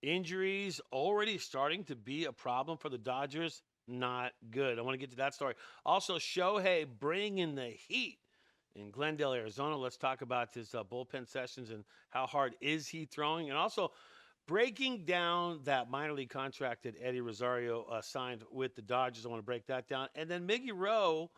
Injuries already starting to be a problem for the Dodgers. Not good. I want to get to that story. Also, Shohei bringing the heat in Glendale, Arizona. Let's talk about his bullpen sessions and how hard is he throwing. And also, breaking down that minor league contract that Eddie Rosario signed with the Dodgers. I want to break that down. And then Miggy Rowe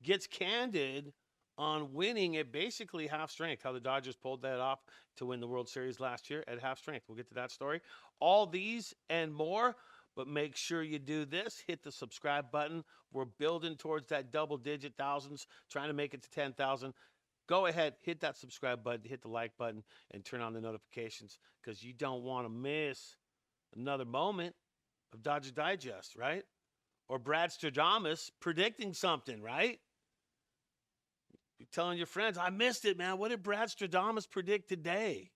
gets candid on winning at basically half strength, how the Dodgers pulled that off to win the World Series last year at half strength. We'll get to that story. All these and more, but make sure you do this. Hit the subscribe button. We're building towards that double digit thousands, trying to make it to 10,000. Go ahead, hit that subscribe button, hit the like button, and turn on the notifications because you don't want to miss another moment of Dodger Digest, right? Or Brad Stradamus predicting something, right? You're telling your friends, I missed it, man. What did Brad Stradamus predict today?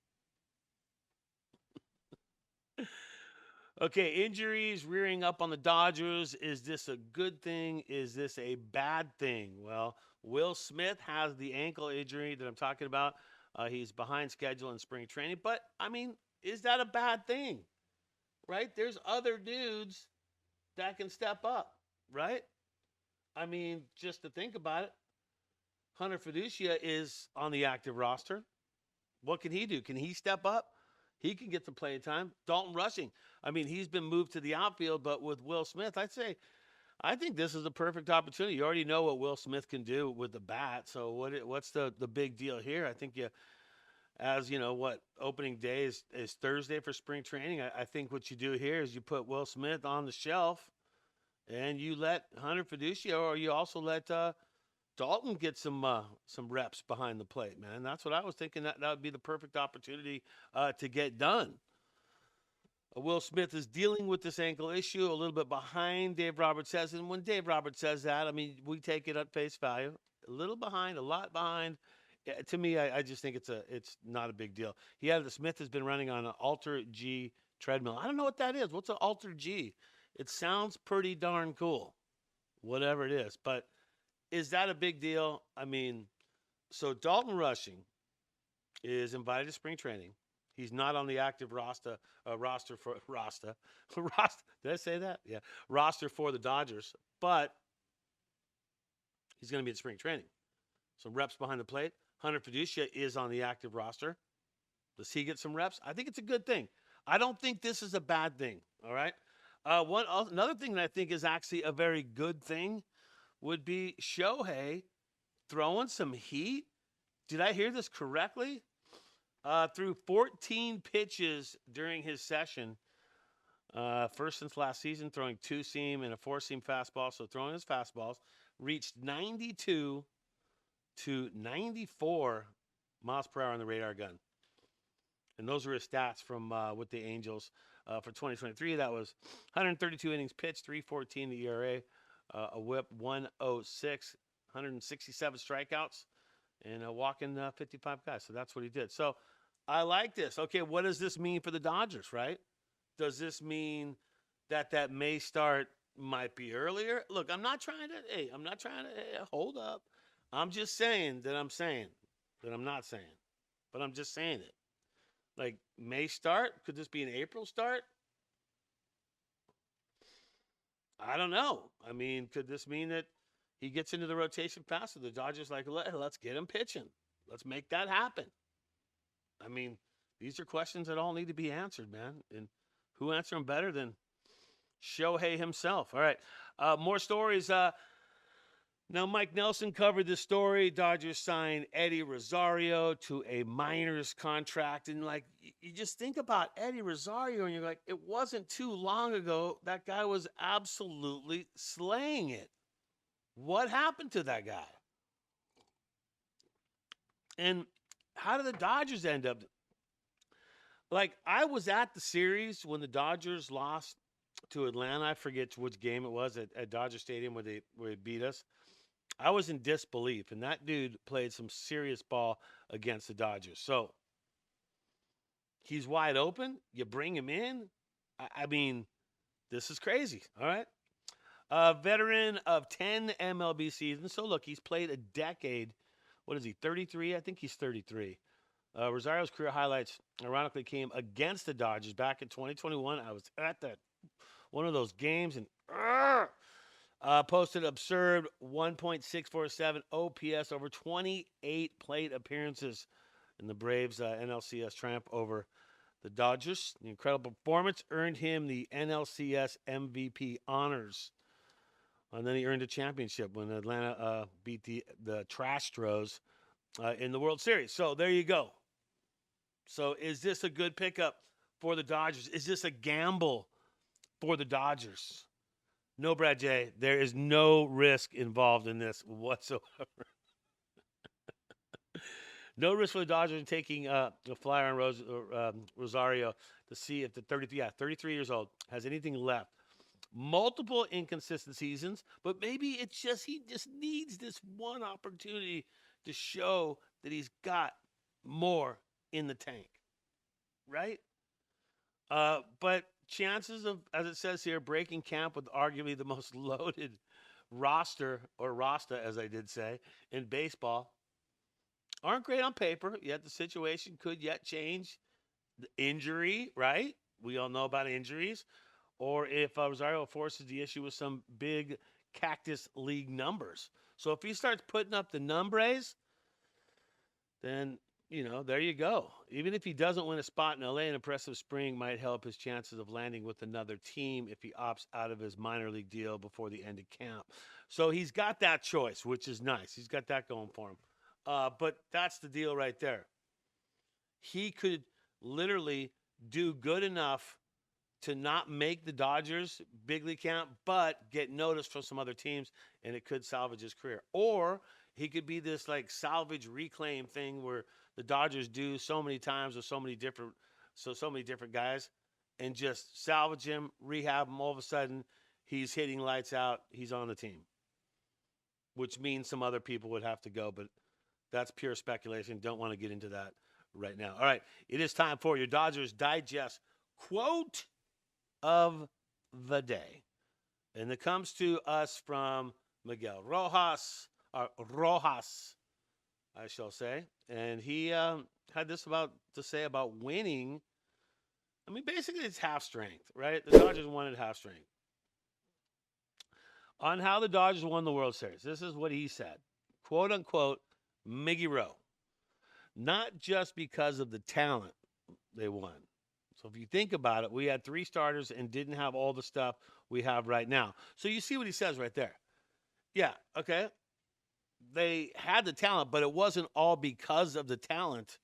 Okay, injuries rearing up on the Dodgers. Is this a good thing? Is this a bad thing? Well, Will Smith has the ankle injury that I'm talking about. He's behind schedule in spring training. But, I mean, is that a bad thing? Right? There's other dudes that can step up, right? I mean, just to think about it, Hunter Fiducia is on the active roster. What can he do? Can he step up? He can get some playing time. Dalton Rushing. I mean, he's been moved to the outfield, but with Will Smith, I think this is a perfect opportunity. You already know what Will Smith can do with the bat. So what's the big deal here? I think as you know, opening day is Thursday for spring training. I think what you do here is you put Will Smith on the shelf, and you let Hunter Fiducia, or you also let Dalton get some reps behind the plate, man. That's what I was thinking. That would be the perfect opportunity to get done. Will Smith is dealing with this ankle issue a little bit behind Dave Roberts says. And when Dave Roberts says that, I mean, we take it at face value. A little behind, a lot behind. Yeah, to me, I just think it's not a big deal. Smith has been running on an Alter G treadmill. I don't know what that is. What's an Alter G? It sounds pretty darn cool, whatever it is. But is that a big deal? I mean, so Dalton Rushing is invited to spring training. He's not on the active roster for Rasta. Rasta. Did I say that? Yeah, roster for the Dodgers, but he's going to be at spring training. Some reps behind the plate. Hunter Fiducia is on the active roster. Does he get some reps? I think it's a good thing. I don't think this is a bad thing. All right. Another thing that I think is actually a very good thing would be Shohei throwing some heat. Did I hear this correctly? Threw 14 pitches during his session. First since last season, throwing two-seam and a four-seam fastball. So throwing his fastballs. Reached 92 to 94 miles per hour on the radar gun. And those are his stats from with the Angels for 2023. That was 132 innings pitched, 3.14 the ERA, a WHIP 106, 167 strikeouts, and walking 55 guys. So that's what he did. So I like this. Okay, what does this mean for the Dodgers, right? Does this mean that May start might be earlier? Look, I'm not trying to hold up. I'm just saying that I'm saying that I'm not saying, but I'm just saying it. Like May start? Could this be an April start? I don't know. I mean, could this mean that he gets into the rotation faster? The Dodgers like, let's get him pitching. Let's make that happen. I mean, these are questions that all need to be answered, man. And who answer them better than Shohei himself? All right. More stories. Now, Mike Nelson covered this story. Dodgers signed Eddie Rosario to a minors contract. And, like, you just think about Eddie Rosario, and you're like, it wasn't too long ago that guy was absolutely slaying it. What happened to that guy? And how did the Dodgers end up? Like, I was at the series when the Dodgers lost to Atlanta. I forget which game it was at Dodger Stadium where they beat us. I was in disbelief, and that dude played some serious ball against the Dodgers. So he's wide open. You bring him in. I mean, this is crazy. All right. A veteran of 10 MLB seasons. So look, he's played a decade. What is he, 33? I think he's 33. Rosario's career highlights, ironically, came against the Dodgers back in 2021. I was at that one of those games and posted absurd 1.647 OPS over 28 plate appearances in the Braves' NLCS triumph over the Dodgers. The incredible performance earned him the NLCS MVP honors. And then he earned a championship when Atlanta beat the Trastros in the World Series. So there you go. So is this a good pickup for the Dodgers? Is this a gamble for the Dodgers? No, Brad J. There is no risk involved in this whatsoever. No risk for the Dodgers in taking a flyer on Rosario to see if the 33 years old has anything left. Multiple inconsistent seasons, but maybe it's just he just needs this one opportunity to show that he's got more in the tank, right? But chances of, as it says here, breaking camp with arguably the most loaded roster, or Rasta, as I did say, in baseball, aren't great on paper, yet the situation could yet change. The injury, right? We all know about injuries. Or if Rosario forces the issue with some big Cactus League numbers. So if he starts putting up the numbers, then, there you go. Even if he doesn't win a spot in LA, an impressive spring might help his chances of landing with another team if he opts out of his minor league deal before the end of camp. So he's got that choice, which is nice. He's got that going for him. But that's the deal right there. He could literally do good enough to not make the Dodgers big league camp, but get noticed from some other teams, and it could salvage his career. Or he could be this like salvage reclaim thing where the Dodgers do so many times with so many different guys, and just salvage him, rehab him. All of a sudden, he's hitting lights out. He's on the team, which means some other people would have to go, but that's pure speculation. Don't want to get into that right now. All right, it is time for your Dodgers Digest quote of the day. And it comes to us from Miguel Rojas, I shall say. And he had this to say about winning. I mean, basically, it's half strength, right? The Dodgers wanted half strength. On how the Dodgers won the World Series, this is what he said. Quote, unquote, Miggy Rowe. Not just because of the talent they won. So if you think about it, we had 3 starters and didn't have all the stuff we have right now. So you see what he says right there. Yeah, okay. They had the talent, but it wasn't all because of the talent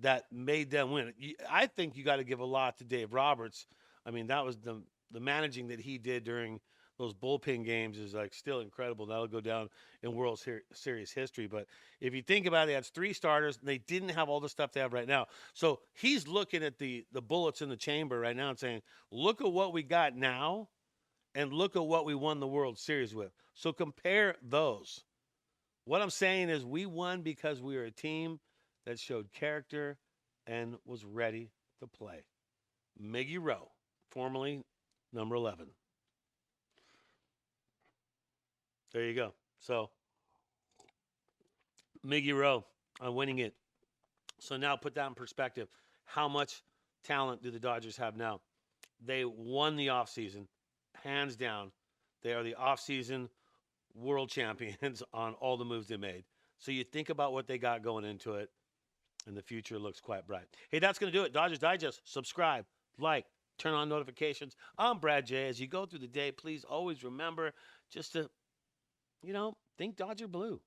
that made them win. I think you got to give a lot to Dave Roberts. I mean, that was the managing that he did during those bullpen games is like still incredible. That'll go down in World Series history. But if you think about it, that's 3 starters, and they didn't have all the stuff they have right now. So he's looking at the bullets in the chamber right now and saying, look at what we got now, and look at what we won the World Series with. So compare those. What I'm saying is we won because we were a team that showed character and was ready to play. Miggy Rowe, formerly number 11. There you go. So, Miggy Rowe on winning it. So now put that in perspective. How much talent do the Dodgers have now? They won the offseason, hands down. They are the offseason world champions on all the moves they made. So you think about what they got going into it, and the future looks quite bright. Hey, that's going to do it. Dodgers Digest. Subscribe, like, turn on notifications. I'm Brad J. As you go through the day, please always remember just to think Dodger Blue.